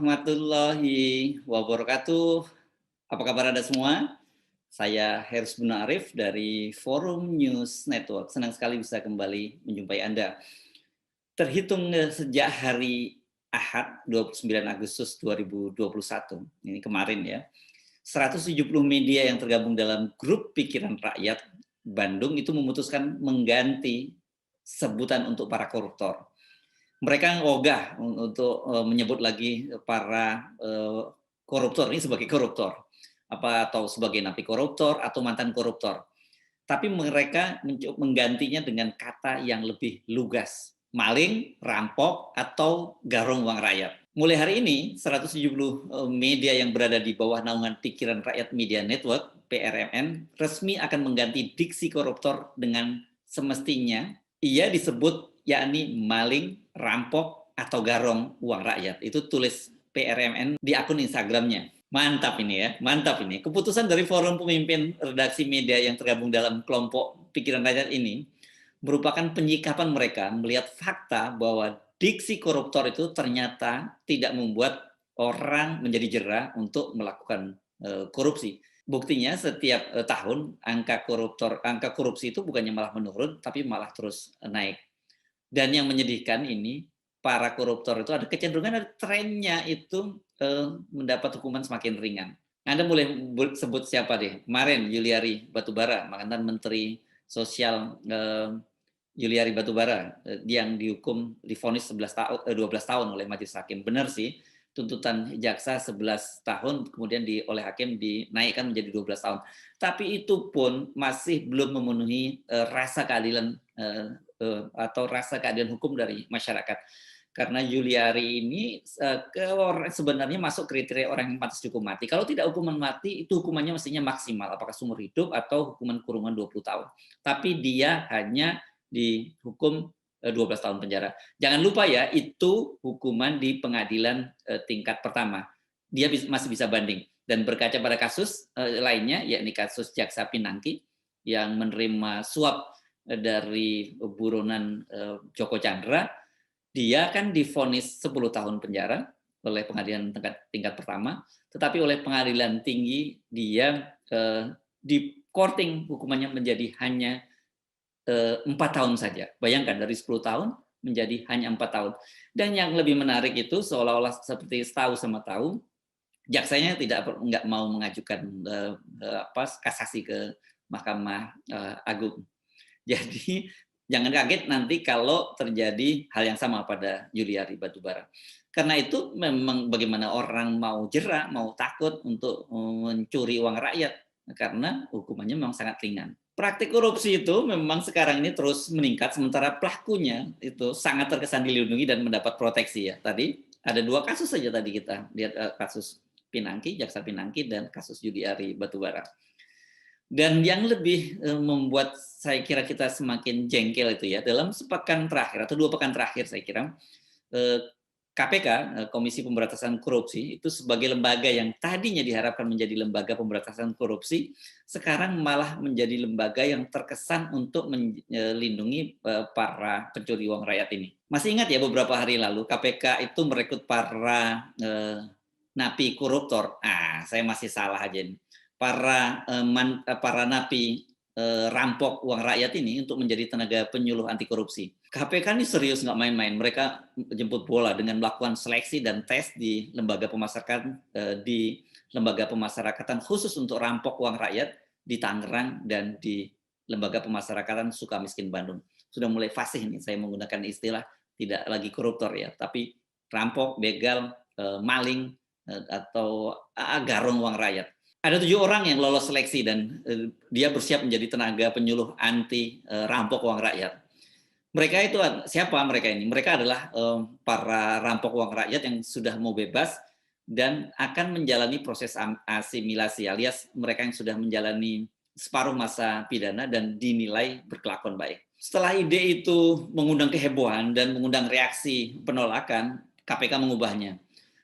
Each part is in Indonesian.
warahmatullahi wabarakatuh. Apa kabar Anda semua? Saya Hersy Arif dari Forum News Network. Senang sekali bisa kembali menjumpai Anda. Terhitung sejak hari Ahad 29 Agustus 2021, ini kemarin ya, 170 media yang tergabung dalam grup Pikiran Rakyat Bandung itu memutuskan mengganti sebutan untuk para koruptor. Mereka ogah untuk menyebut lagi para koruptor ini sebagai koruptor, atau sebagai napi koruptor atau mantan koruptor. Tapi mereka menggantinya dengan kata yang lebih lugas, maling, rampok, atau garong uang rakyat. Mulai hari ini, 170 media yang berada di bawah naungan Pikiran Rakyat Media Network, PRMN, resmi akan mengganti diksi koruptor dengan semestinya ia disebut yakni maling, rampok, atau garong uang rakyat. Itu tulis PRMN di akun Instagramnya. Mantap ini ya, mantap ini. Keputusan dari forum pemimpin redaksi media yang tergabung dalam kelompok Pikiran Rakyat ini merupakan penyikapan mereka melihat fakta bahwa diksi koruptor itu ternyata tidak membuat orang menjadi jera untuk melakukan korupsi. Buktinya setiap tahun angka korupsi itu bukannya malah menurun, tapi malah terus naik. Dan yang menyedihkan ini, para koruptor itu ada kecenderungan, ada trennya itu mendapat hukuman semakin ringan. Anda boleh sebut siapa deh? Kemarin Juliari Batubara, mantan Menteri Sosial Juliari Batubara yang divonis 12 tahun oleh majelis hakim. Benar sih, tuntutan jaksa 11 tahun kemudian oleh hakim dinaikkan menjadi 12 tahun. Tapi itu pun masih belum memenuhi rasa keadilan atau rasa keadilan hukum dari masyarakat. Karena Juliari ini sebenarnya masuk kriteria orang yang pantas dihukum mati. Kalau tidak hukuman mati, itu hukumannya mestinya maksimal, apakah seumur hidup atau hukuman kurungan 20 tahun. Tapi dia hanya dihukum 12 tahun penjara. Jangan lupa ya, itu hukuman di pengadilan tingkat pertama. Dia masih bisa banding. Dan berkaca pada kasus lainnya, yakni kasus Jaksa Pinangki yang menerima suap dari buronan Joko Chandra, dia kan divonis 10 tahun penjara oleh pengadilan tingkat pertama, tetapi oleh pengadilan tinggi dia di korting hukumannya menjadi hanya 4 tahun saja. Bayangkan dari 10 tahun menjadi hanya 4 tahun. Dan yang lebih menarik itu seolah-olah seperti tahu sama tahu, jaksanya nggak mau mengajukan kasasi ke Mahkamah Agung. Jadi jangan kaget nanti kalau terjadi hal yang sama pada Juliari Batubara. Karena itu memang bagaimana orang mau jera, mau takut untuk mencuri uang rakyat karena hukumannya memang sangat ringan. Praktik korupsi itu memang sekarang ini terus meningkat sementara pelakunya itu sangat terkesan dilindungi dan mendapat proteksi ya. Tadi ada 2 kasus saja tadi kita lihat, kasus Pinangki, Jaksa Pinangki, dan kasus Juliari Batubara. Dan yang lebih membuat saya kira kita semakin jengkel itu ya, dalam sepekan terakhir atau 2 pekan terakhir saya kira, KPK, Komisi Pemberantasan Korupsi, itu sebagai lembaga yang tadinya diharapkan menjadi lembaga pemberantasan korupsi, sekarang malah menjadi lembaga yang terkesan untuk melindungi para pencuri uang rakyat ini. Masih ingat ya beberapa hari lalu KPK itu merekrut para napi koruptor. Saya masih salah aja nih. Para napi rampok uang rakyat ini untuk menjadi tenaga penyuluh anti korupsi. KPK ini serius nggak main-main. Mereka jemput bola dengan melakukan seleksi dan tes di lembaga pemasarakatan khusus untuk rampok uang rakyat di Tangerang dan di lembaga pemasarakatan Sukamiskin Bandung. Sudah mulai fasih nih saya menggunakan istilah tidak lagi koruptor ya, tapi rampok, begal, maling atau garong uang rakyat. Ada 7 orang yang lolos seleksi dan dia bersiap menjadi tenaga penyuluh anti rampok uang rakyat. Mereka itu siapa mereka ini? Mereka adalah para rampok uang rakyat yang sudah mau bebas dan akan menjalani proses asimilasi, alias mereka yang sudah menjalani separuh masa pidana dan dinilai berkelakuan baik. Setelah ide itu mengundang kehebohan dan mengundang reaksi penolakan, KPK mengubahnya.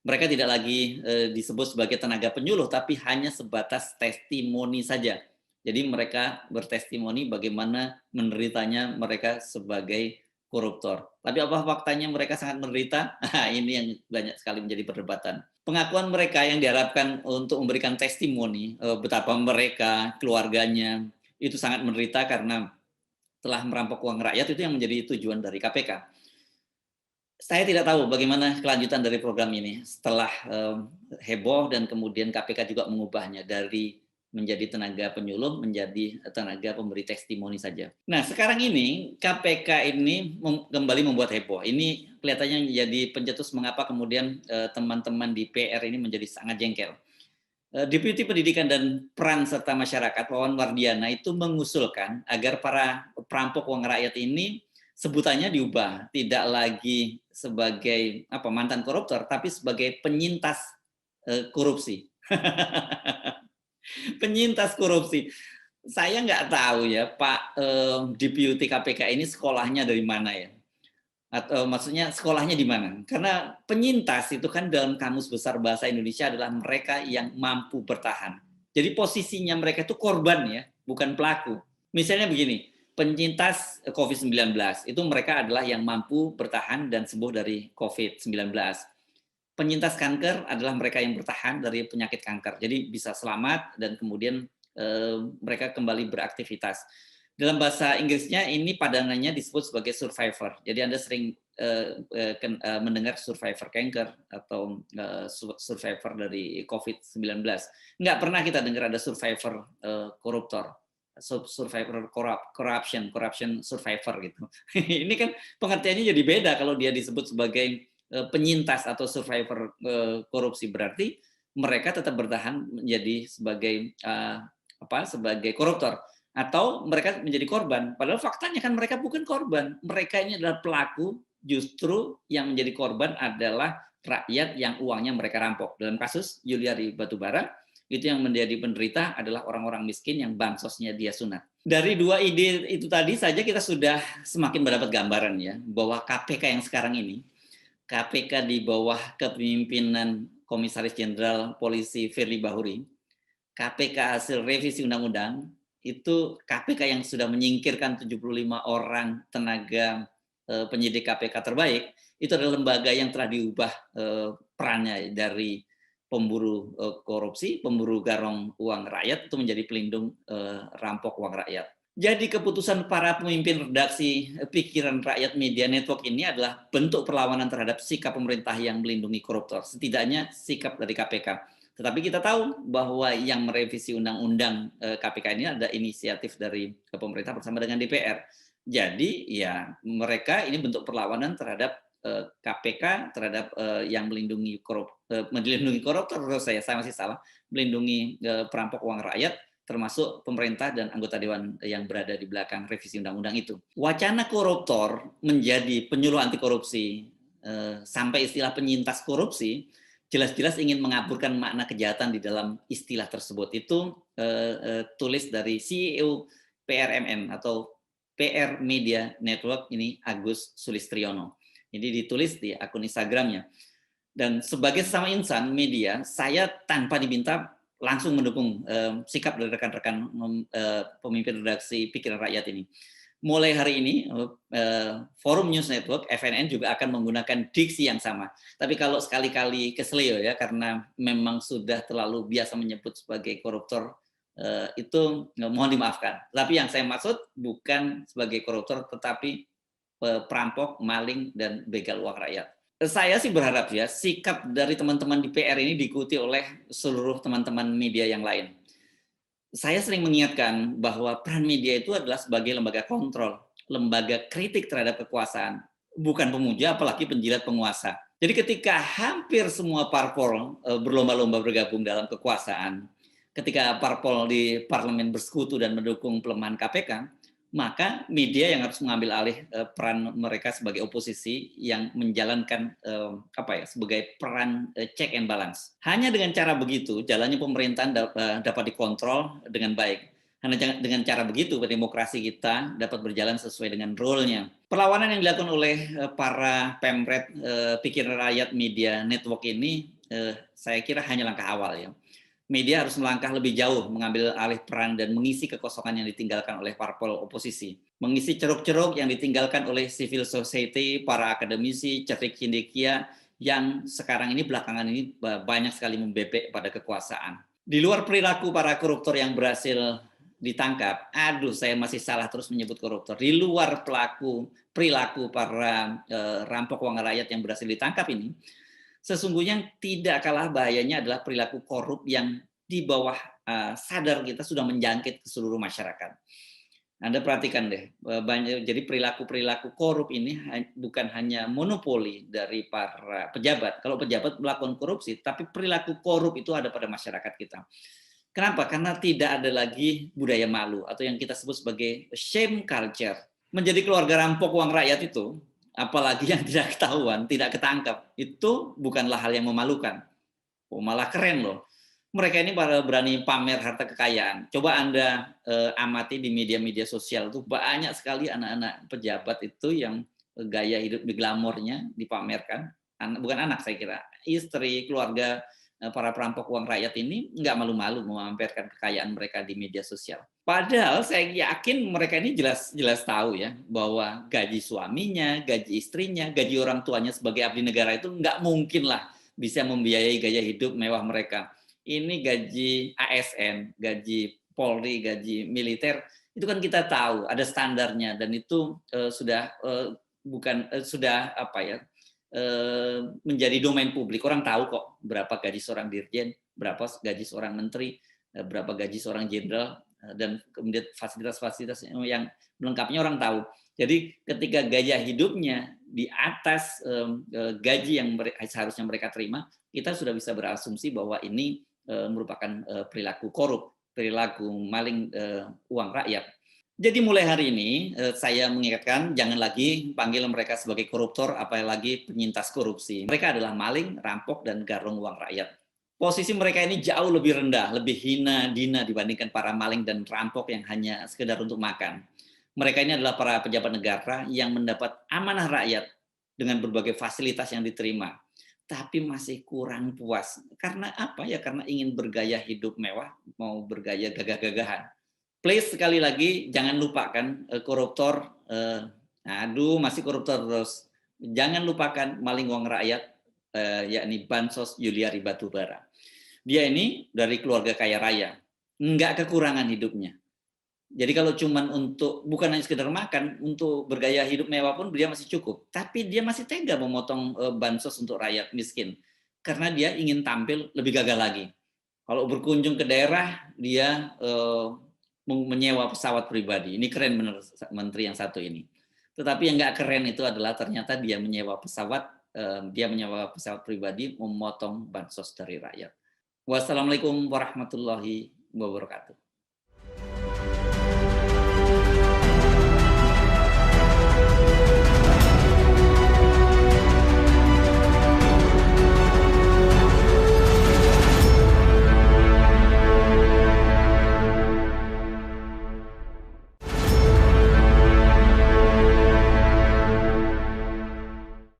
Mereka tidak lagi disebut sebagai tenaga penyuluh, tapi hanya sebatas testimoni saja. Jadi mereka bertestimoni bagaimana menderitanya mereka sebagai koruptor. Tapi apa faktanya mereka sangat menderita? Nah, ini yang banyak sekali menjadi perdebatan. Pengakuan mereka yang diharapkan untuk memberikan testimoni betapa mereka, keluarganya itu sangat menderita karena telah merampok uang rakyat, itu yang menjadi tujuan dari KPK. Saya tidak tahu bagaimana kelanjutan dari program ini setelah heboh dan kemudian KPK juga mengubahnya dari menjadi tenaga penyuluh menjadi tenaga pemberi testimoni saja. Nah, sekarang ini KPK ini kembali membuat heboh. Ini kelihatannya jadi pencetus mengapa kemudian teman-teman di PR ini menjadi sangat jengkel. Deputi Pendidikan dan Peran Serta Masyarakat Wawan Wardiana itu mengusulkan agar para perampok uang rakyat ini sebutannya diubah, tidak lagi sebagai mantan koruptor, tapi sebagai penyintas korupsi. Penyintas korupsi. Saya nggak tahu ya Pak Deputi KPK ini sekolahnya dari mana ya? Atau maksudnya sekolahnya di mana? Karena penyintas itu kan dalam Kamus Besar Bahasa Indonesia adalah mereka yang mampu bertahan. Jadi posisinya mereka itu korban ya, bukan pelaku. Misalnya begini, penyintas COVID-19 itu mereka adalah yang mampu bertahan dan sembuh dari COVID-19. Penyintas kanker adalah mereka yang bertahan dari penyakit kanker. Jadi bisa selamat dan kemudian mereka kembali beraktivitas. Dalam bahasa Inggrisnya ini padanannya disebut sebagai survivor. Jadi Anda sering mendengar survivor kanker atau survivor dari COVID-19. Nggak pernah kita dengar ada survivor koruptor, survivor corruption survivor gitu. Ini kan pengertiannya jadi beda kalau dia disebut sebagai penyintas atau survivor korupsi, berarti mereka tetap bertahan menjadi sebagai sebagai koruptor atau mereka menjadi korban. Padahal faktanya kan mereka bukan korban. Mereka ini adalah pelaku, justru yang menjadi korban adalah rakyat yang uangnya mereka rampok. Dalam kasus Juliari Batubara, itu yang menjadi penderita adalah orang-orang miskin yang bansosnya dia sunat. Dari dua ide itu tadi saja kita sudah semakin mendapat gambaran ya, bahwa KPK yang sekarang ini, KPK di bawah kepemimpinan Komisaris Jenderal Polisi Firly Bahuri, KPK hasil revisi undang-undang, itu KPK yang sudah menyingkirkan 75 orang tenaga penyidik KPK terbaik, itu adalah lembaga yang telah diubah perannya dari pemburu korupsi, pemburu garong uang rakyat, itu menjadi pelindung rampok uang rakyat. Jadi keputusan para pemimpin redaksi Pikiran Rakyat Media Network ini adalah bentuk perlawanan terhadap sikap pemerintah yang melindungi koruptor, setidaknya sikap dari KPK. Tetapi kita tahu bahwa yang merevisi undang-undang KPK ini ada inisiatif dari pemerintah bersama dengan DPR. Jadi ya mereka ini bentuk perlawanan terhadap KPK, terhadap yang melindungi koruptor, saya masih salah, melindungi perampok uang rakyat, termasuk pemerintah dan anggota dewan yang berada di belakang revisi undang-undang itu. Wacana koruptor menjadi penyuluh anti korupsi sampai istilah penyintas korupsi jelas-jelas ingin mengaburkan makna kejahatan di dalam istilah tersebut. Itu tulis dari CEO PRMN atau PR Media Network ini, Agus Sulistriono. Ini ditulis di akun Instagramnya. Dan sebagai sesama insan media, saya tanpa diminta langsung mendukung sikap dari rekan-rekan pemimpin redaksi Pikiran Rakyat ini. Mulai hari ini, Forum News Network, FNN juga akan menggunakan diksi yang sama. Tapi kalau sekali-kali keselio ya, karena memang sudah terlalu biasa menyebut sebagai koruptor, itu mohon dimaafkan. Tapi yang saya maksud bukan sebagai koruptor, tetapi perampok, maling, dan begal uang rakyat. Saya sih berharap ya sikap dari teman-teman di PR ini diikuti oleh seluruh teman-teman media yang lain. Saya sering mengingatkan bahwa peran media itu adalah sebagai lembaga kontrol, lembaga kritik terhadap kekuasaan, bukan pemuja apalagi penjilat penguasa. Jadi ketika hampir semua parpol berlomba-lomba bergabung dalam kekuasaan, ketika parpol di parlemen bersekutu dan mendukung pelemahan KPK, maka media yang harus mengambil alih peran mereka sebagai oposisi yang menjalankan sebagai peran check and balance. Hanya dengan cara begitu jalannya pemerintahan dapat dikontrol dengan baik. Hanya dengan cara begitu demokrasi kita dapat berjalan sesuai dengan role-nya. Perlawanan yang dilakukan oleh para pemret Pikiran Rakyat Media Network ini saya kira hanya langkah awal ya. Media harus melangkah lebih jauh, mengambil alih peran dan mengisi kekosongan yang ditinggalkan oleh parpol oposisi. Mengisi ceruk-ceruk yang ditinggalkan oleh civil society, para akademisi, cerdik cendekia yang sekarang ini belakangan ini banyak sekali membebek pada kekuasaan. Di luar perilaku para koruptor yang berhasil ditangkap, aduh saya masih salah terus menyebut koruptor. Di luar perilaku para rampok uang rakyat yang berhasil ditangkap ini, sesungguhnya tidak kalah bahayanya adalah perilaku korup yang di bawah sadar kita sudah menjangkit ke seluruh masyarakat. Anda perhatikan deh, jadi perilaku-perilaku korup ini bukan hanya monopoli dari para pejabat. Kalau pejabat melakukan korupsi, tapi perilaku korup itu ada pada masyarakat kita. Kenapa? Karena tidak ada lagi budaya malu atau yang kita sebut sebagai shame culture. Menjadi keluarga rampok uang rakyat itu, apalagi yang tidak ketahuan, tidak ketangkap, itu bukanlah hal yang memalukan. Oh, malah keren loh. Mereka ini berani pamer harta kekayaan. Coba Anda amati di media-media sosial tuh banyak sekali anak-anak pejabat itu yang gaya hidup di glamornya dipamerkan. Bukan anak saya kira, istri, keluarga para perampok uang rakyat ini nggak malu-malu memamerkan kekayaan mereka di media sosial. Padahal saya yakin mereka ini jelas tahu ya bahwa gaji suaminya, gaji istrinya, gaji orang tuanya sebagai abdi negara itu nggak mungkin lah bisa membiayai gaya hidup mewah mereka. Ini gaji ASN, gaji Polri, gaji militer, itu kan kita tahu ada standarnya dan itu sudah apa ya, menjadi domain publik. Orang tahu kok berapa gaji seorang dirjen, berapa gaji seorang menteri, berapa gaji seorang jenderal, dan kemudian fasilitas-fasilitas yang melengkapinya orang tahu. Jadi ketika gaya hidupnya di atas gaji yang seharusnya mereka terima, kita sudah bisa berasumsi bahwa ini merupakan perilaku korup, perilaku maling uang rakyat. Jadi mulai hari ini saya mengingatkan jangan lagi panggil mereka sebagai koruptor, apalagi penyintas korupsi. Mereka adalah maling, rampok, dan garong uang rakyat. Posisi mereka ini jauh lebih rendah, lebih hina dina dibandingkan para maling dan rampok yang hanya sekedar untuk makan. Mereka ini adalah para pejabat negara yang mendapat amanah rakyat dengan berbagai fasilitas yang diterima, tapi masih kurang puas. Karena apa ya? Karena ingin bergaya hidup mewah, mau bergaya gagah-gagahan. Please sekali lagi jangan lupakan koruptor, aduh masih koruptor terus. Jangan lupakan maling uang rakyat, yakni Bansos Yuliari Batubara. Dia ini dari keluarga kaya raya, nggak kekurangan hidupnya. Jadi kalau cuman untuk bukan hanya sekedar makan, untuk bergaya hidup mewah pun dia masih cukup. Tapi dia masih tega memotong bansos untuk rakyat miskin karena dia ingin tampil lebih gagah lagi. Kalau berkunjung ke daerah dia menyewa pesawat pribadi. Ini keren benar menteri yang satu ini. Tetapi yang nggak keren itu adalah ternyata dia menyewa pesawat pribadi memotong bansos dari rakyat. Wassalamualaikum warahmatullahi wabarakatuh.